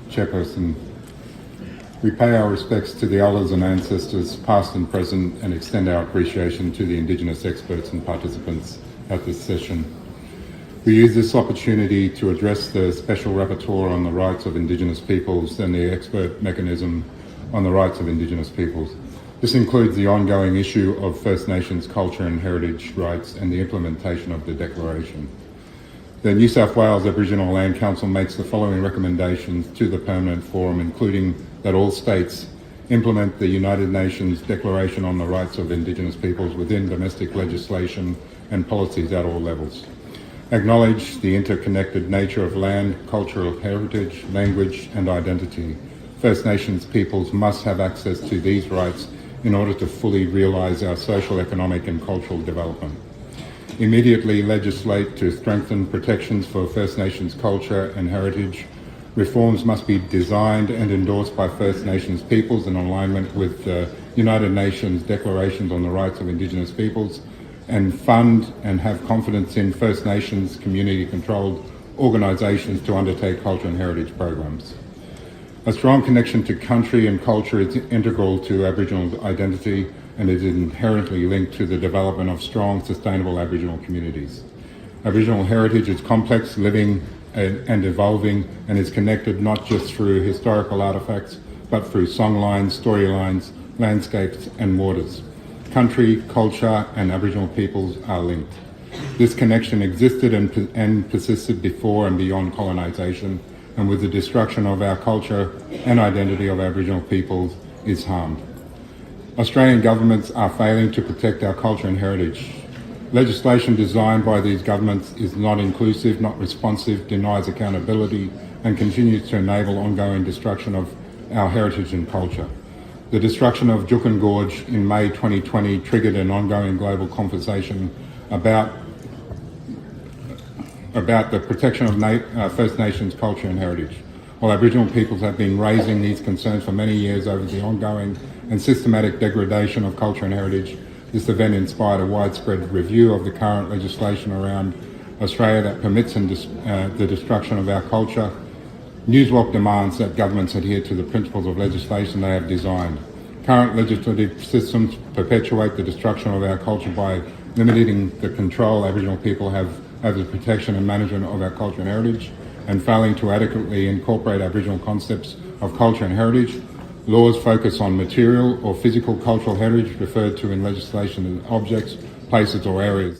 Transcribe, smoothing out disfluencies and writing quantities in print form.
Chairperson. We pay our respects to the elders and ancestors, past and present, and extend our appreciation to the Indigenous experts and participants at this session. We use this opportunity to address the Special Rapporteur on the Rights of Indigenous Peoples and the expert mechanism on the Rights of Indigenous Peoples. This includes the ongoing issue of First Nations culture and heritage rights and the implementation of the Declaration. The New South Wales Aboriginal Land Council makes the following recommendations to the Permanent Forum, including that all states implement the United Nations Declaration on the Rights of Indigenous Peoples within domestic legislation and policies at all levels. Acknowledge the interconnected nature of land, cultural heritage, language and identity. First Nations peoples must have access to these rights in order to fully realise our social, economic and cultural development. Immediately legislate to strengthen protections for First Nations culture and heritage. Reforms must be designed and endorsed by First Nations peoples in alignment with the United Nations Declarations on the Rights of Indigenous Peoples, and fund and have confidence in First Nations community-controlled organisations to undertake culture and heritage programs. A strong connection to country and culture is integral to Aboriginal identity and is inherently linked to the development of strong, sustainable Aboriginal communities. Aboriginal heritage is complex, living and evolving, and is connected not just through historical artefacts, but through songlines, storylines, landscapes and waters. Country, culture and Aboriginal peoples are linked. This connection existed and persisted before and beyond colonisation, and with the destruction of our culture and identity of Aboriginal peoples is harmed. Australian governments are failing to protect our culture and heritage. Legislation designed by these governments is not inclusive, not responsive, denies accountability and continues to enable ongoing destruction of our heritage and culture. The destruction of Juukan Gorge in May 2020 triggered an ongoing global conversation about the protection of First Nations culture and heritage. While Aboriginal peoples have been raising these concerns for many years over the ongoing and systematic degradation of culture and heritage, this event inspired a widespread review of the current legislation around Australia that permits the destruction of our culture. NSWALC demands that governments adhere to the principles of legislation they have designed. Current legislative systems perpetuate the destruction of our culture by limiting the control Aboriginal people have over the protection and management of our culture and heritage, and failing to adequately incorporate Aboriginal concepts of culture and heritage. Laws focus on material or physical cultural heritage referred to in legislation as objects, places or areas.